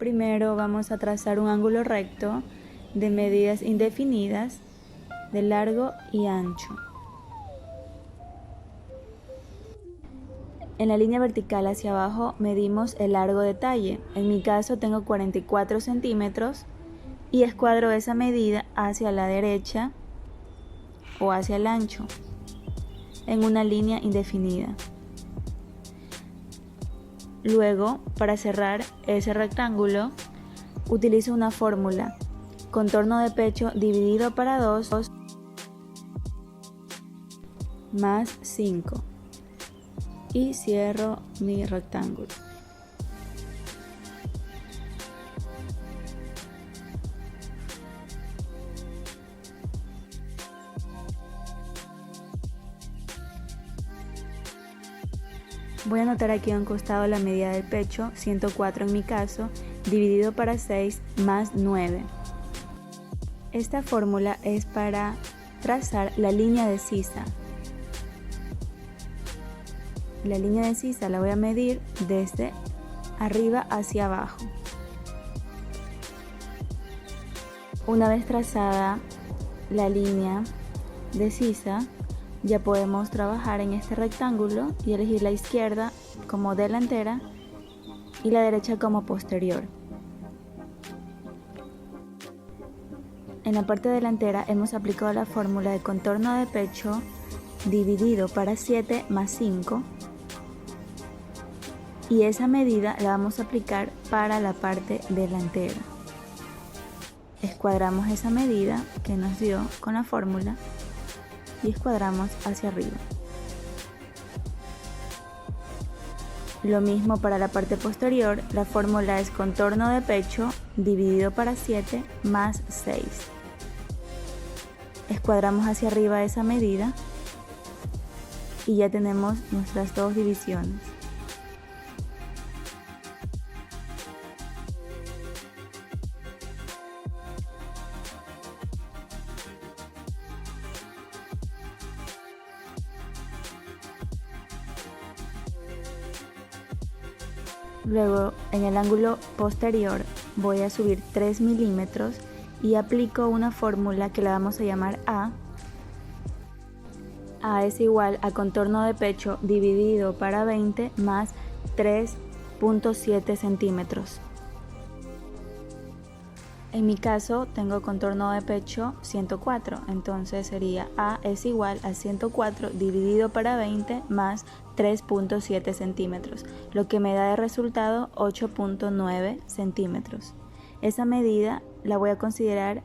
Primero vamos a trazar un ángulo recto de medidas indefinidas de largo y ancho. En la línea vertical hacia abajo medimos el largo de talle. En mi caso tengo 44 centímetros y escuadro esa medida hacia la derecha o hacia el ancho en una línea indefinida. Luego, para cerrar ese rectángulo, utilizo una fórmula: contorno de pecho dividido para 2 más 5 y cierro mi rectángulo. Voy a anotar aquí a un costado la medida del pecho, 104 en mi caso, dividido para 6 más 9. Esta fórmula es para trazar la línea de sisa. La línea de sisa la voy a medir desde arriba hacia abajo. Una vez trazada la línea de sisa, ya podemos trabajar en este rectángulo y elegir la izquierda como delantera y la derecha como posterior. En la parte delantera hemos aplicado la fórmula de contorno de pecho dividido para 7 más 5 y esa medida la vamos a aplicar para la parte delantera. Escuadramos esa medida que nos dio con la fórmula y escuadramos hacia arriba. Lo mismo para la parte posterior, la fórmula es contorno de pecho dividido para 7 más 6. Escuadramos hacia arriba esa medida y ya tenemos nuestras dos divisiones. Luego, en el ángulo posterior voy a subir 3 milímetros y aplico una fórmula que la vamos a llamar A. A es igual a contorno de pecho dividido para 20 más 3.7 centímetros. En mi caso tengo contorno de pecho 104, entonces sería A es igual a 104 dividido para 20 más 3.7 centímetros, lo que me da de resultado 8.9 centímetros. Esa medida la voy a considerar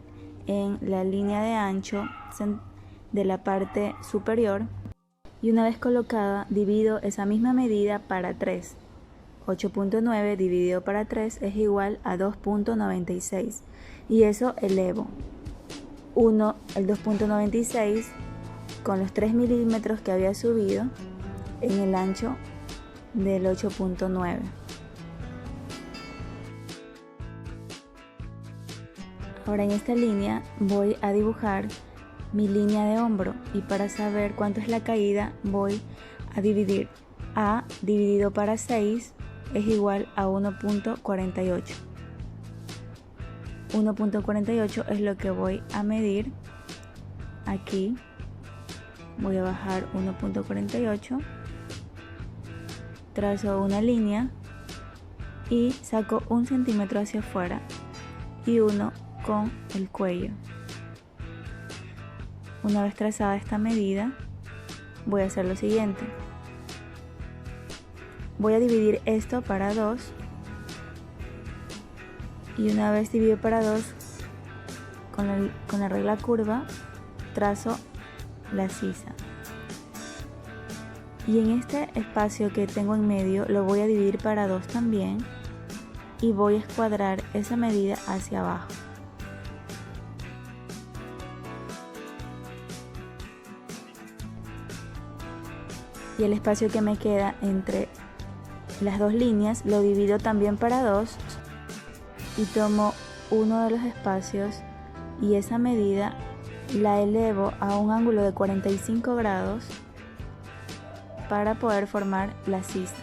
en la línea de ancho de la parte superior y una vez colocada divido esa misma medida para 3. 8.9 dividido para 3 es igual a 2.96 y eso elevo el 2.96 con los 3 milímetros que había subido en el ancho del 8.9. Ahora en esta línea voy a dibujar mi línea de hombro y para saber cuánto es la caída voy a dividir A dividido para 6 es igual a 1.48. 1.48 es lo que voy a medir aquí. Voy a bajar 1.48, trazo una línea y saco 1 centímetro hacia afuera y 1 con el cuello. Una vez trazada esta medida, voy a hacer lo siguiente. Voy a dividir esto para 2 y una vez dividido para 2 con la regla curva trazo la sisa y en este espacio que tengo en medio lo voy a dividir para 2 también y voy a escuadrar esa medida hacia abajo. Y el espacio que me queda entre las dos líneas lo divido también para 2 y tomo uno de los espacios y esa medida la elevo a un ángulo de 45 grados para poder formar la sisa.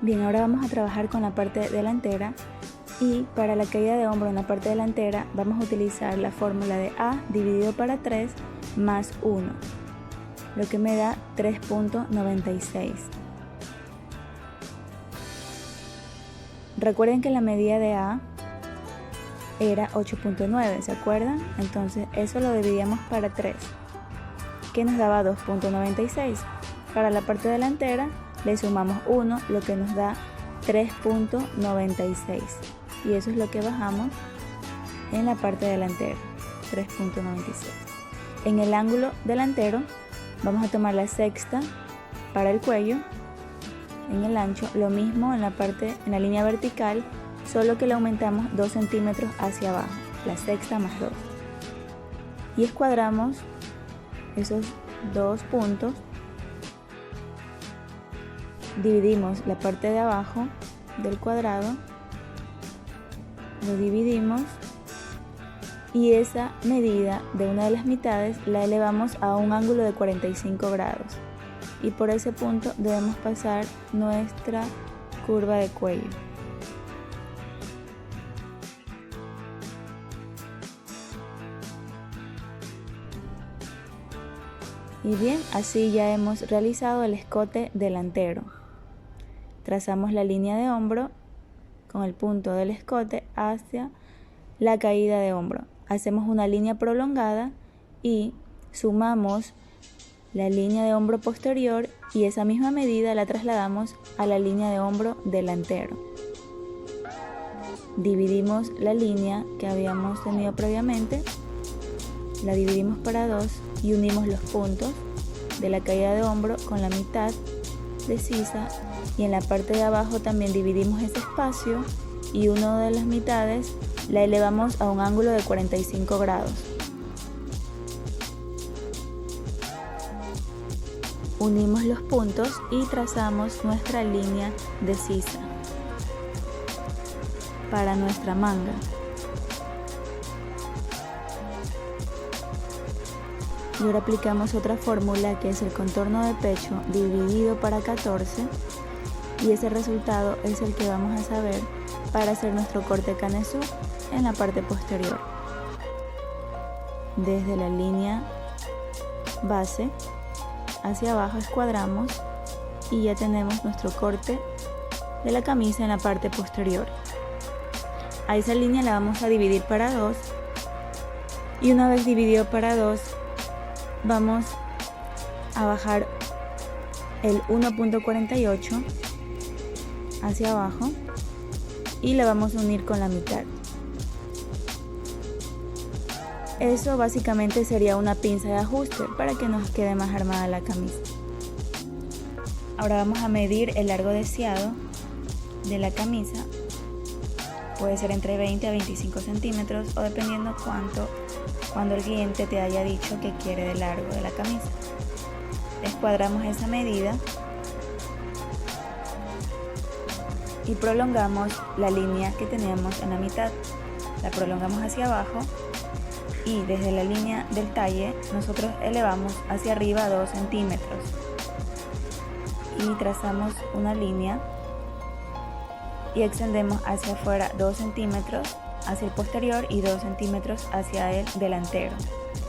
Bien, ahora vamos a trabajar con la parte delantera y para la caída de hombro en la parte delantera vamos a utilizar la fórmula de A dividido para 3 más 1, lo que me da 3.96. Recuerden que la medida de A era 8.9, ¿se acuerdan? Entonces eso lo dividíamos para 3, que nos daba 2.96. Para la parte delantera le sumamos 1, lo que nos da 3.96. Y eso es lo que bajamos en la parte delantera, 3.96. En el ángulo delantero vamos a tomar la sexta para el cuello, en el ancho, lo mismo en la línea vertical, solo que le aumentamos 2 centímetros hacia abajo, la sexta más 2. Y escuadramos esos dos puntos, dividimos la parte de abajo del cuadrado, lo dividimos y esa medida de una de las mitades la elevamos a un ángulo de 45 grados y por ese punto debemos pasar nuestra curva de cuello. Y bien, así ya hemos realizado el escote delantero. Trazamos la línea de hombro con el punto del escote hacia la caída de hombro. Hacemos una línea prolongada y sumamos la línea de hombro posterior y esa misma medida la trasladamos a la línea de hombro delantero. Dividimos la línea que habíamos tenido previamente, la dividimos para 2 y unimos los puntos de la caída de hombro con la mitad de sisa y en la parte de abajo también dividimos ese espacio y una de las mitades la elevamos a un ángulo de 45 grados. Unimos los puntos y trazamos nuestra línea de sisa para nuestra manga. Y ahora aplicamos otra fórmula que es el contorno de pecho dividido para 14 y ese resultado es el que vamos a saber para hacer nuestro corte canesú en la parte posterior. Desde la línea base hacia abajo escuadramos y ya tenemos nuestro corte de la camisa en la parte posterior. A esa línea la vamos a dividir para 2 y una vez dividido para 2 vamos a bajar el 1.48 hacia abajo y la vamos a unir con la mitad. Eso básicamente sería una pinza de ajuste para que nos quede más armada la camisa. Ahora vamos a medir el largo deseado de la camisa. Puede ser entre 20 a 25 centímetros o dependiendo cuando el cliente te haya dicho que quiere de largo de la camisa. Escuadramos esa medida y prolongamos la línea que teníamos en la mitad. La prolongamos hacia abajo y desde la línea del talle nosotros elevamos hacia arriba 2 centímetros y trazamos una línea y extendemos hacia afuera 2 centímetros hacia el posterior y 2 centímetros hacia el delantero.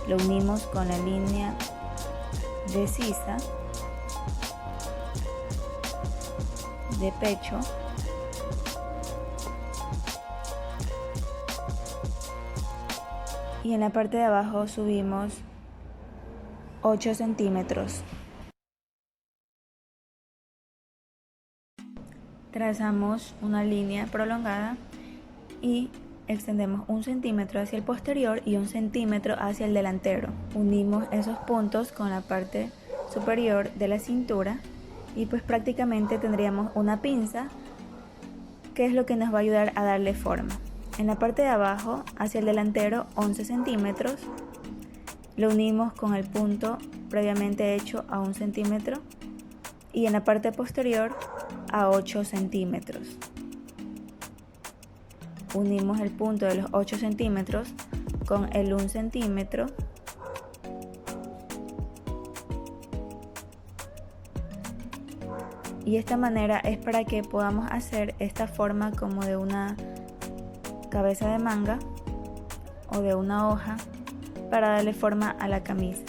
Lo unimos con la línea de sisa de pecho y en la parte de abajo subimos 8 centímetros. Trazamos una línea prolongada y extendemos 1 centímetro hacia el posterior y 1 centímetro hacia el delantero. Unimos esos puntos con la parte superior de la cintura y pues prácticamente tendríamos una pinza, que es lo que nos va a ayudar a darle forma. En la parte de abajo hacia el delantero 11 centímetros, lo unimos con el punto previamente hecho a 1 centímetro y en la parte posterior a 8 centímetros. Unimos el punto de los 8 centímetros con el 1 centímetro Y esta manera es para que podamos hacer esta forma como de una cabeza de manga o de una hoja para darle forma a la camisa.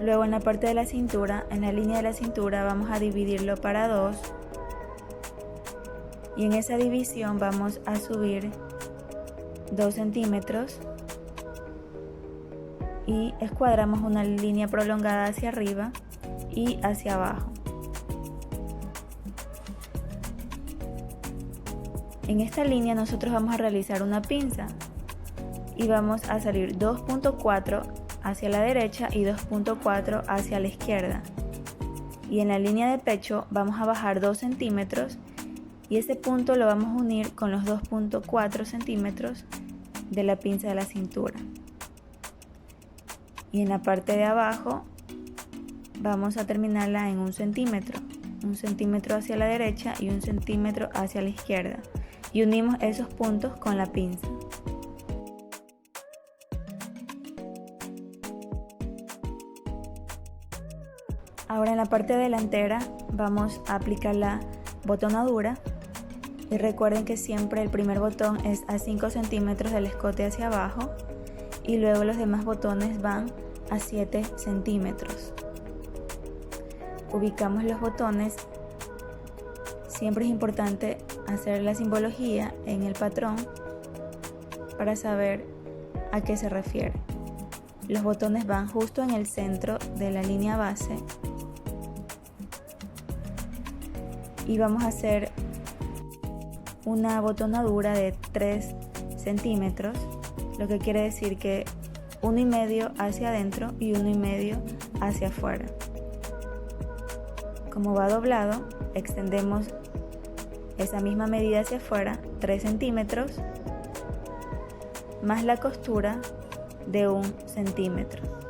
Luego en la parte de la cintura, en la línea de la cintura, vamos a dividirlo para 2 y en esa división vamos a subir 2 centímetros y escuadramos una línea prolongada hacia arriba y hacia abajo. En esta línea nosotros vamos a realizar una pinza y vamos a salir 2.4 hacia la derecha y 2.4 hacia la izquierda. Y en la línea de pecho vamos a bajar 2 centímetros y ese punto lo vamos a unir con los 2.4 centímetros de la pinza de la cintura. Y en la parte de abajo vamos a terminarla en 1 centímetro hacia la derecha y 1 centímetro hacia la izquierda. Y unimos esos puntos con la pinza. Ahora en la parte delantera vamos a aplicar la botonadura y recuerden que siempre el primer botón es a 5 centímetros del escote hacia abajo y luego los demás botones van a 7 centímetros. Ubicamos los botones. Siempre es importante hacer la simbología en el patrón para saber a qué se refiere. Los botones van justo en el centro de la línea base y vamos a hacer una botonadura de 3 centímetros, lo que quiere decir que 1,5 hacia adentro y 1,5 hacia afuera. Como va doblado, extendemos esa misma medida hacia afuera, 3 centímetros, más la costura de 1 centímetro.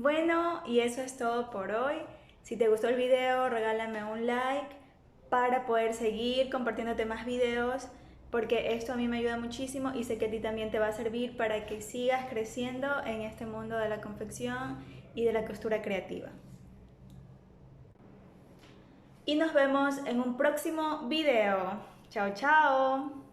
Bueno, y eso es todo por hoy. Si te gustó el video, regálame un like para poder seguir compartiéndote más videos, porque esto a mí me ayuda muchísimo y sé que a ti también te va a servir para que sigas creciendo en este mundo de la confección y de la costura creativa. Y nos vemos en un próximo video. Chao, chao.